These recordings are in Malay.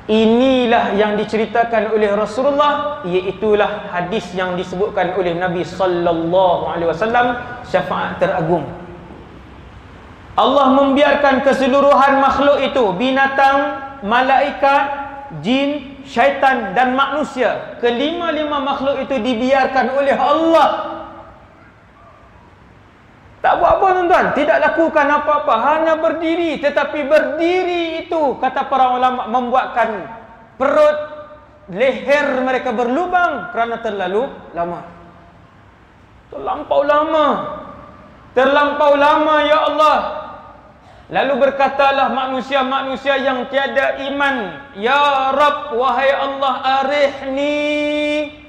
Inilah yang diceritakan oleh Rasulullah, iaitulah hadis yang disebutkan oleh Nabi sallallahu alaihi wasallam, syafaat teragung. Allah membiarkan keseluruhan makhluk itu, binatang, malaikat, jin, syaitan dan manusia, kelima-lima makhluk itu dibiarkan oleh Allah. Tak buat apa tuan-tuan, tidak lakukan apa-apa, hanya berdiri. Tetapi berdiri itu, kata para ulama, membuatkan perut, leher mereka berlubang kerana terlalu lama. Terlampau lama. Terlampau lama, ya Allah. Lalu berkatalah manusia-manusia yang tiada iman, ya Rabb, wahai Allah, arihni,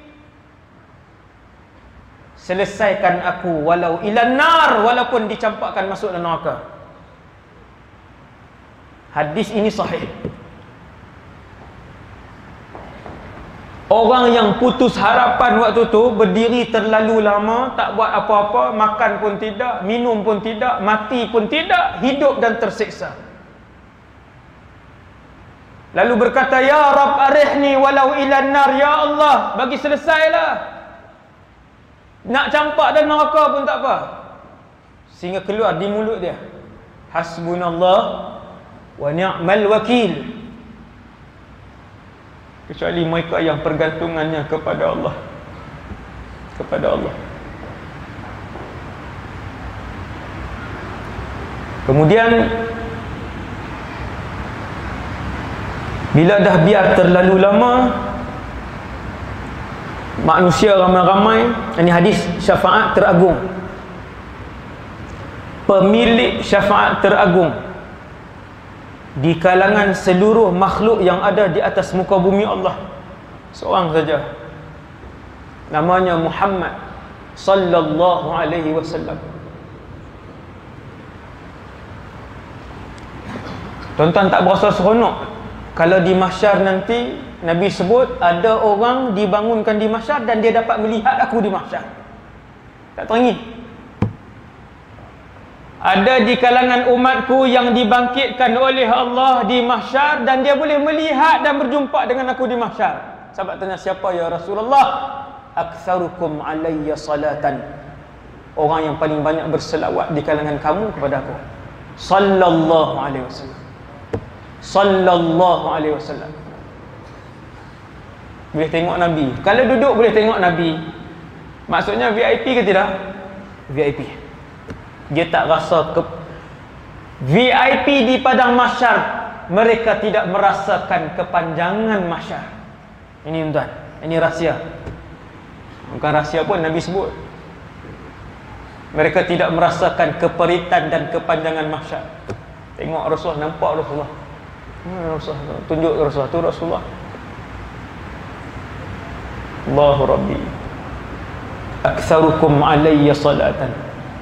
selesaikan aku walau ilan nar, walaupun dicampakkan masuk dalam neraka. Hadis ini sahih. Orang yang putus harapan waktu tu, berdiri terlalu lama, tak buat apa-apa, makan pun tidak, minum pun tidak, mati pun tidak, hidup dan tersiksa. Lalu berkata, ya Rabb arihni walau ilan nar, ya Allah, bagi selesailah. Nak campak dan neraka pun tak apa. Sehingga keluar di mulut dia, hasbunallah wa ni'mal wakil. Kecuali mereka yang pergantungannya kepada Allah. Kepada Allah. Kemudian bila dah biar terlalu lama, manusia ramai-ramai, ini hadis syafaat teragung, pemilik syafaat teragung di kalangan seluruh makhluk yang ada di atas muka bumi Allah, seorang saja, namanya Muhammad sallallahu alaihi wasallam. Tuan-tuan tak berasa seronok kalau di mahsyar nanti Nabi sebut ada orang dibangunkan di mahsyar dan dia dapat melihat aku di mahsyar? Tak teringin? Ada di kalangan umatku yang dibangkitkan oleh Allah di mahsyar dan dia boleh melihat dan berjumpa dengan aku di mahsyar. Sahabat tanya, siapa ya Rasulullah? Aktsarukum alayya salatan, orang yang paling banyak berselawat di kalangan kamu kepada aku. Sallallahu alaihi wasallam. Sallallahu alaihi wasallam. Boleh tengok Nabi. Kalau duduk boleh tengok Nabi. Maksudnya VIP ke tidak? VIP. Dia tak rasa VIP di padang mahsyar, mereka tidak merasakan kepanjangan mahsyar. Ini tuan, ini rahsia. Bukan rahsia pun, Nabi sebut. Mereka tidak merasakan keperitan dan kepanjangan mahsyar. Tengok Rasulullah, nampak Rasulullah. Rasulullah tunjuk Rasulullah, tu Rasulullah. Allahu Rabbi aktsarukum alayya salatan.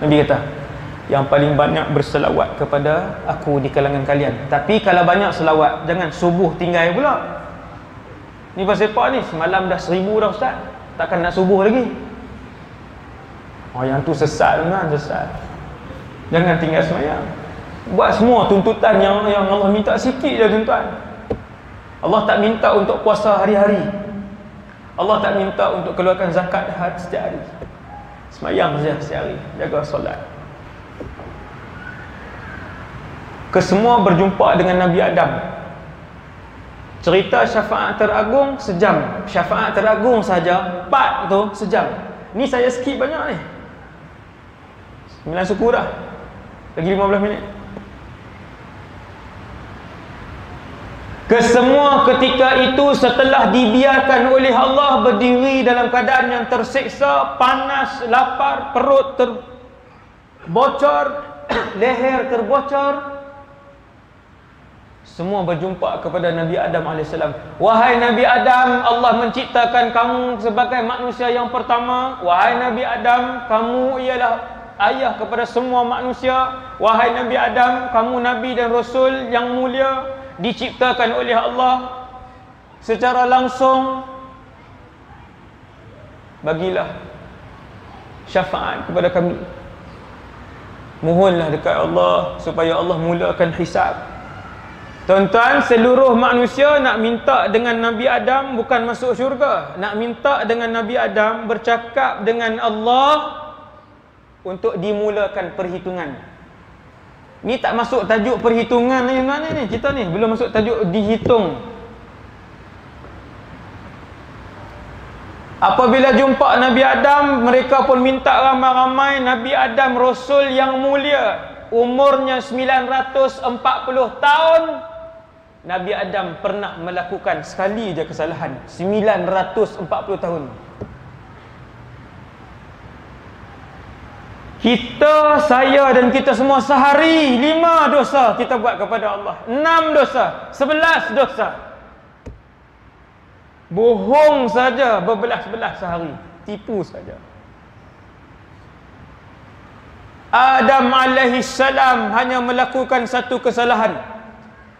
Nabi kata, yang paling banyak berselawat kepada aku di kalangan kalian. Tapi kalau banyak selawat, jangan subuh tinggal pula. Ni pasal apa ni? Semalam dah 1000 dah ustaz, takkan nak subuh lagi. Oh, yang tu sesat kan, sesat. Jangan tinggal semayang. Buat semua tuntutan yang Allah minta sikit je tuan-tuan. Allah tak minta untuk puasa hari-hari. Allah tak minta untuk keluarkan zakat setiap hari. Semayang saja setiap hari, jaga solat. Kesemua berjumpa dengan Nabi Adam. Cerita syafaat teragung sejam. Syafaat teragung saja part tu sejam. Ni saya skip banyak ni. 9 suku dah. Lagi 15 minit. Kesemua ketika itu setelah dibiarkan oleh Allah berdiri dalam keadaan yang tersiksa, panas, lapar, perut terbocor, leher terbocor. Semua berjumpa kepada Nabi Adam AS. Wahai Nabi Adam, Allah menciptakan kamu sebagai manusia yang pertama. Wahai Nabi Adam, kamu ialah ayah kepada semua manusia. Wahai Nabi Adam, kamu Nabi dan Rasul yang mulia, diciptakan oleh Allah secara langsung. Bagilah syafaat kepada kami. Mohonlah dekat Allah supaya Allah mulakan hisab. Tuan-tuan, seluruh manusia nak minta dengan Nabi Adam bukan masuk syurga. Nak minta dengan Nabi Adam bercakap dengan Allah untuk dimulakan perhitungan. Ni tak masuk tajuk perhitungan ni mana ni? Kita ni belum masuk tajuk dihitung. Apabila jumpa Nabi Adam, mereka pun minta ramai-ramai. Nabi Adam Rasul yang mulia, umurnya 940 tahun. Nabi Adam pernah melakukan sekali je kesalahan. 940 tahun. Kita, saya dan kita semua sehari 5 dosa kita buat kepada Allah. 6 dosa, 11 dosa. Bohong saja berbelas-belas sehari. Tipu saja. Adam alaihissalam hanya melakukan satu kesalahan.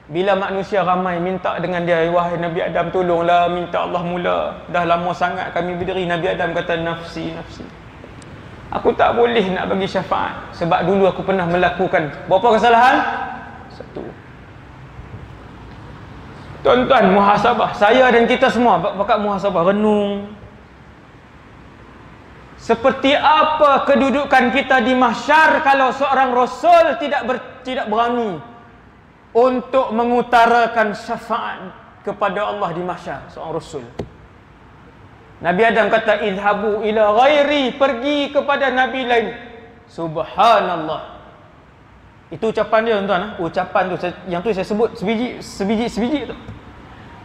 Bila manusia ramai minta dengan dia, wahai Nabi Adam, tolonglah, minta Allah mula. Dah lama sangat kami berdiri. Nabi Adam kata, nafsi, nafsi. Aku tak boleh nak bagi syafaat sebab dulu aku pernah melakukan berapa kesalahan? Satu. Tuan-tuan, muhasabah. Saya dan kita semua bakat muhasabah, renung. Seperti apa kedudukan kita di mahsyar kalau seorang Rasul tidak berani untuk mengutarakan syafaat kepada Allah di mahsyar, seorang Rasul. Nabi Adam kata, idhabu ila ghairi, pergi kepada Nabi lain. Subhanallah. Itu ucapan dia, tuan-tuan. Ucapan tu, yang tu saya sebut sebiji tu.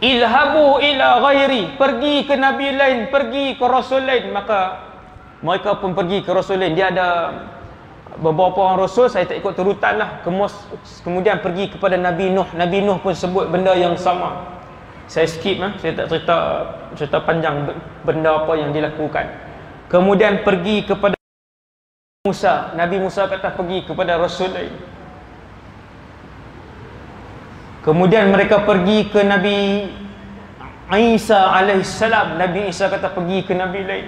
Idhabu ila ghairi, pergi ke Nabi lain, pergi ke Rasul lain. Maka mereka pun pergi ke Rasul lain. Dia ada beberapa orang Rasul, saya tak ikut turutan lah. Kemudian pergi kepada Nabi Nuh. Nabi Nuh pun sebut benda yang sama. Saya skip, saya tak cerita panjang benda apa yang dilakukan. Kemudian pergi kepada Musa. Nabi Musa kata pergi kepada Rasul lain. Kemudian mereka pergi ke Nabi Isa alaihissalam. Nabi Isa kata pergi ke Nabi lain.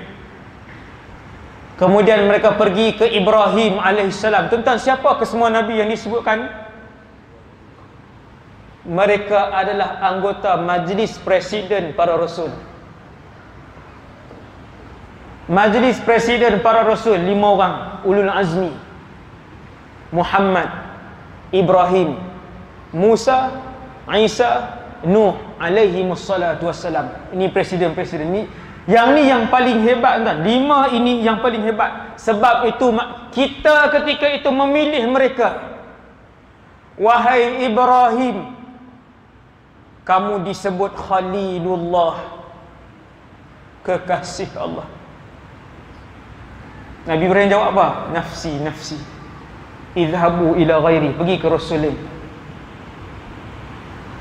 Kemudian mereka pergi ke Ibrahim alaihissalam. Tentang siapa kesemua Nabi yang disebutkan? Mereka adalah anggota majlis presiden para Rasul. Majlis presiden para Rasul 5 orang, ulul azmi. Muhammad, Ibrahim, Musa, Isa, Nuh alaihi wassalatu wassalam. Ini presiden-presiden ni. Yang ni yang paling hebat, tuan. 5 ini yang paling hebat. Sebab itu kita ketika itu memilih mereka. Wahai Ibrahim, kamu disebut Khalilullah, kekasih Allah. Nabi Ibrahim jawab apa? Nafsi, nafsi. Idhabu ila ghairi, pergi ke Rasul lain.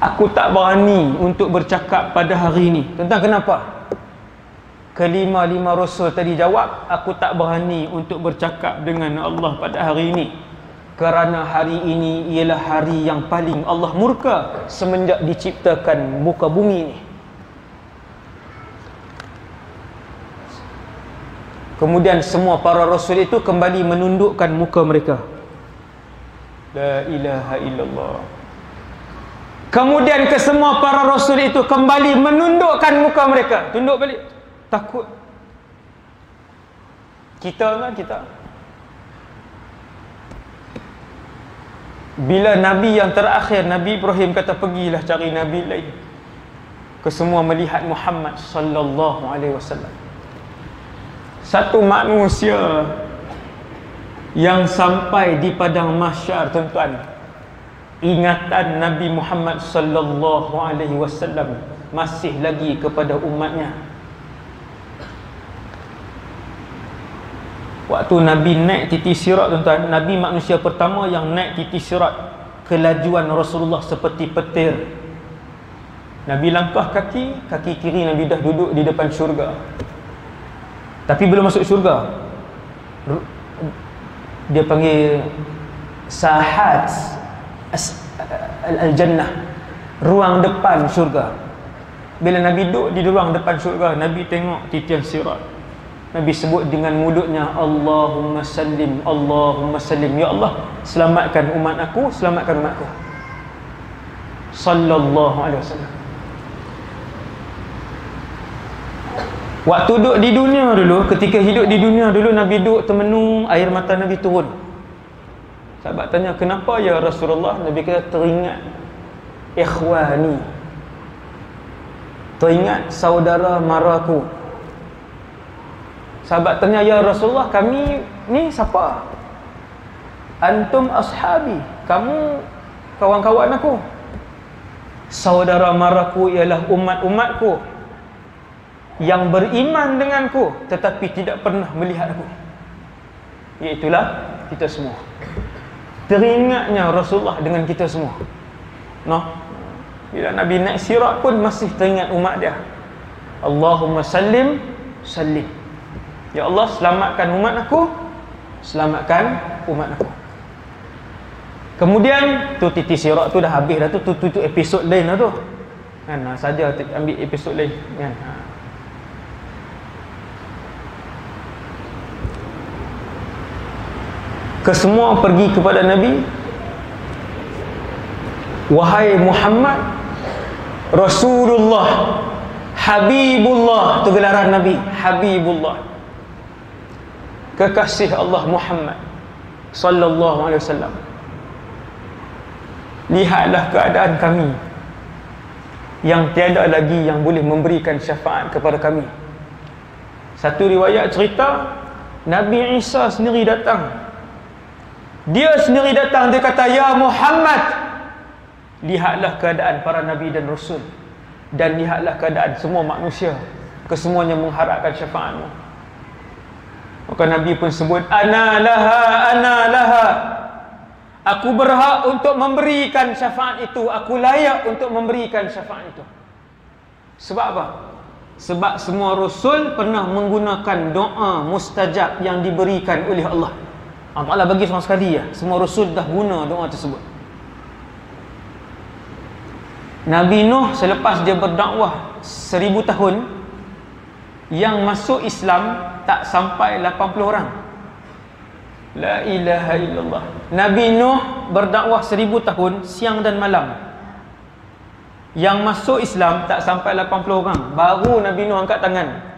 Aku tak berani untuk bercakap pada hari ini. Tentang kenapa? Kelima-lima Rasul tadi jawab, aku tak berani untuk bercakap dengan Allah pada hari ini. Kerana hari ini ialah hari yang paling Allah murka semenjak diciptakan muka bumi ini. Kemudian semua para Rasul itu kembali menundukkan muka mereka. La ilaha illallah. Kemudian kesemua para Rasul itu kembali menundukkan muka mereka. Tunduk balik. Takut. Kita. Bila Nabi yang terakhir, Nabi Ibrahim kata pergilah cari Nabi lain. Kesemua melihat Muhammad sallallahu alaihi wasallam. Satu manusia yang sampai di padang mahsyar, tuan-tuan. Ingatan Nabi Muhammad sallallahu alaihi wasallam masih lagi kepada umatnya. Waktu Nabi naik titik sirat, tuan-tuan, Nabi manusia pertama yang naik titik sirat. Kelajuan Rasulullah seperti petir. Nabi langkah kaki kiri Nabi dah duduk di depan syurga. Tapi belum masuk syurga. Dia panggil sahat al-jannah, ruang depan syurga. Bila Nabi duduk di ruang depan syurga, Nabi tengok titian sirat. Nabi sebut dengan mulutnya, Allahumma sallim, Allahumma sallim. Ya Allah, selamatkan umat aku, selamatkan umatku. sallallahu alaihi wasallam. Waktu duduk di dunia dulu, ketika hidup di dunia dulu, Nabi duduk termenung, air mata Nabi turun. Sahabat tanya, kenapa ya Rasulullah? Nabi kata, teringat ikhwani, teringat saudara maraku. Sahabat tanya, ya Rasulullah, kami ni siapa? Antum ashabi, kamu kawan-kawan aku. Saudara maraku ialah umat-umatku yang beriman denganku tetapi tidak pernah melihat aku, iaitulah kita semua. Teringatnya Rasulullah dengan kita semua. Bila Nabi naik sirat pun masih teringat umat dia. Allahumma sallim sallim, ya Allah selamatkan umat aku, selamatkan umat aku. Kemudian tu titi sirat tu dah habis dah tu episod lain dah tu kan, saja ambil episod lain kan. Kesemua pergi kepada Nabi, wahai Muhammad, Rasulullah, Habibullah, itu gelaran Nabi, Habibullah, kekasih Allah Muhammad sallallahu alaihi wasallam. Lihatlah keadaan kami yang tiada lagi yang boleh memberikan syafaat kepada kami. Satu riwayat cerita, Nabi Isa sendiri datang. Dia sendiri datang, dia kata, ya Muhammad, lihatlah keadaan para Nabi dan Rasul, dan lihatlah keadaan semua manusia, kesemuanya mengharapkan syafaatmu. Maka Nabi pun sebut, ana laha, aku berhak untuk memberikan syafaat itu, aku layak untuk memberikan syafaat itu. Sebab apa? Sebab semua Rasul pernah menggunakan doa mustajab yang diberikan oleh Allah. Allah bagi sama sekali ya. Semua Rasul dah guna doa tersebut. Nabi Nuh selepas dia berdakwah 1000 tahun, yang masuk Islam tak sampai 80 orang. La ilaha illallah. Nabi Nuh berdakwah 1000 tahun, siang dan malam. Yang masuk Islam tak sampai 80 orang. Baru Nabi Nuh angkat tangan,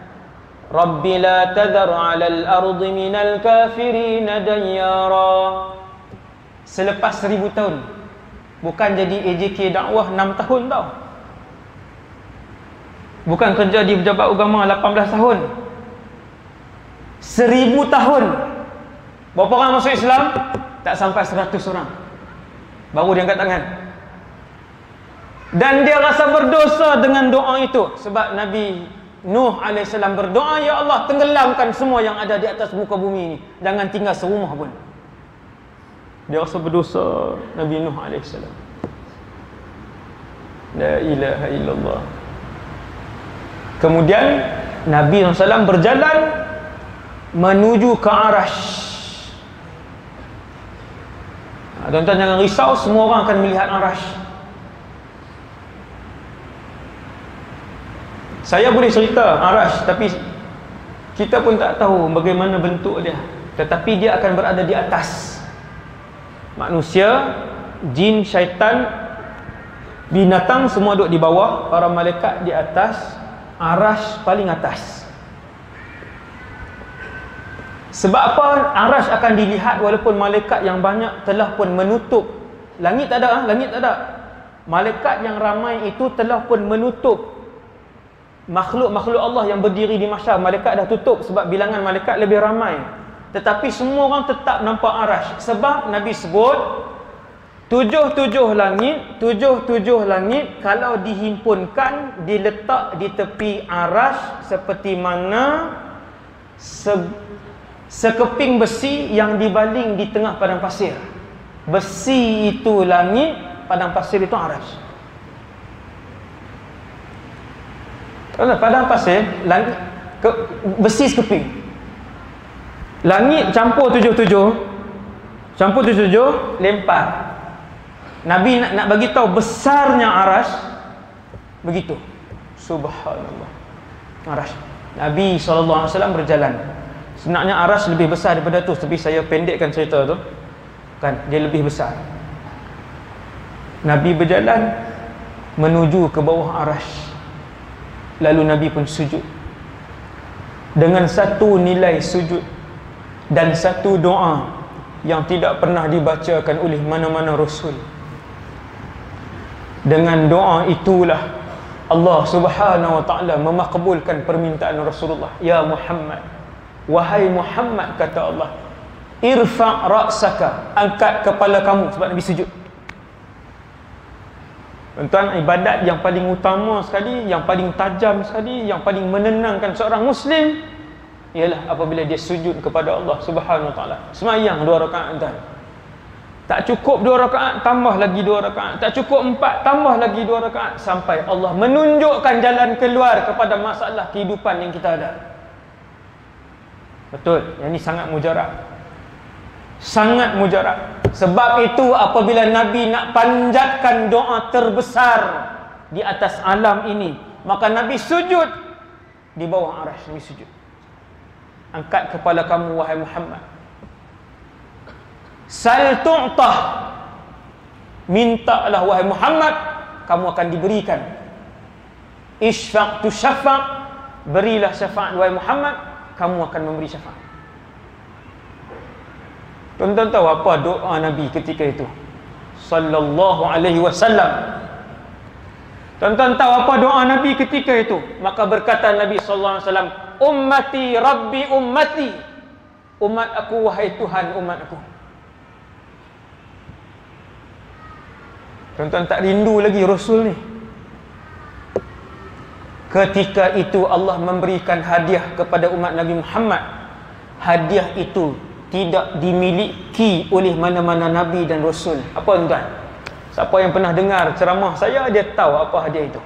Rabbi la tadhar 'alal ardi minal kafirin dayyara. Selepas 1000 tahun. Bukan jadi AJK dakwah 6 tahun tau. Bukan kerja di pejabat agama 18 tahun. 1000 tahun. Berapa orang masuk Islam? Tak sampai 100 orang. Baru dia angkat tangan. Dan dia rasa berdosa dengan doa itu. Sebab Nabi Nuh AS berdoa, ya Allah tenggelamkan semua yang ada di atas muka bumi ini, jangan tinggal serumah pun. Dia rasa berdosa Nabi Nuh AS. La ilaha illallah. Kemudian Nabi SAW berjalan menuju ke Arash. Tuan-tuan jangan risau, semua orang akan melihat Arash. Saya boleh cerita Arash, tapi kita pun tak tahu bagaimana bentuk dia. Tetapi dia akan berada di atas. Manusia, jin, syaitan, binatang semua duduk di bawah, para malaikat di atas. Arash paling atas. Sebab apa Arash akan dilihat walaupun malaikat yang banyak telah pun menutup. Langit tak ada, langit tak ada. Malaikat yang ramai itu telah pun menutup makhluk-makhluk Allah yang berdiri di mahsyar. Malaikat dah tutup sebab bilangan malaikat lebih ramai. Tetapi semua orang tetap nampak Arash. Sebab Nabi sebut 77 langit kalau dihimpunkan, diletak di tepi Arash seperti mana sekeping besi yang dibaling di tengah padang pasir. Besi itu langit, padang pasir itu Arash. Padang pasir, langit, besi sekeping. Langit campur 77, lempar. Nabi nak bagi tahu besarnya Arash. Begitu. Subhanallah. Arash. Nabi SAW berjalan. Sebenarnya Arash lebih besar daripada tu, tapi saya pendekkan cerita tu. Kan, dia lebih besar. Nabi berjalan menuju ke bawah arasy. Lalu Nabi pun sujud dengan satu nilai sujud dan satu doa yang tidak pernah dibacakan oleh mana-mana Rasul. Dengan doa itulah Allah Subhanahu wa ta'ala memakbulkan permintaan Rasulullah. Ya Muhammad, wahai Muhammad, kata Allah, irfa' ra'saka, angkat kepala kamu. Sebab Nabi sujud. Tuan-tuan, ibadat yang paling utama sekali, yang paling tajam sekali, yang paling menenangkan seorang Muslim ialah apabila dia sujud kepada Allah Subhanahu wa ta'ala. Semayang 2 rakaat, tuan. Tak cukup 2 rakaat, tambah lagi 2 rakaat. Tak cukup 4, tambah lagi 2 rakaat. Sampai Allah menunjukkan jalan keluar kepada masalah kehidupan yang kita ada. Betul, yang ini sangat mujarab. Sangat mujarab. Sebab itu apabila Nabi nak panjatkan doa terbesar di atas alam ini, maka Nabi sujud di bawah arasy. Nabi sujud. Angkat kepala kamu, wahai Muhammad. Sal tu'tah, mintalah wahai Muhammad, kamu akan diberikan. Isfaq tu syafaq, berilah syafaat wahai Muhammad, kamu akan memberi syafaat. Tuan-tuan tahu apa doa Nabi ketika itu? Sallallahu alaihi wasallam. Tuan-tuan tahu apa doa Nabi ketika itu? Maka berkata Nabi sallallahu alaihi wasallam, ummati rabbi ummati, umat aku wahai Tuhan umat aku. Tuan-tuan tak rindu lagi Rasul ni? Ketika itu Allah memberikan hadiah kepada umat Nabi Muhammad. Hadiah itu tidak dimiliki oleh mana-mana Nabi dan Rasul. Apa tuan-tuan? Siapa yang pernah dengar ceramah saya, dia tahu apa hadiah itu.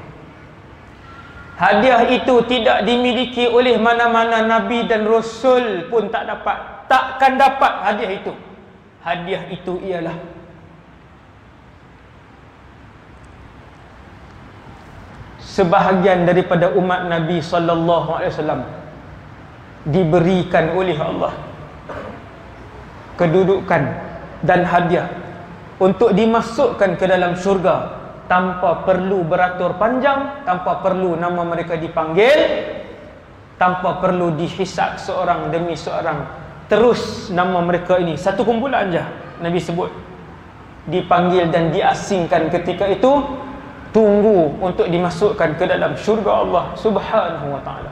Hadiah itu tidak dimiliki oleh mana-mana Nabi dan Rasul pun tak dapat. Takkan dapat hadiah itu. Hadiah itu ialah sebahagian daripada umat Nabi sallallahu alaihi wasallam diberikan oleh Allah kedudukan dan hadiah untuk dimasukkan ke dalam syurga tanpa perlu beratur panjang, tanpa perlu nama mereka dipanggil, tanpa perlu dihisab seorang demi seorang. Terus nama mereka ini satu kumpulan je Nabi sebut, dipanggil dan diasingkan ketika itu, tunggu untuk dimasukkan ke dalam syurga Allah Subhanahu wa ta'ala.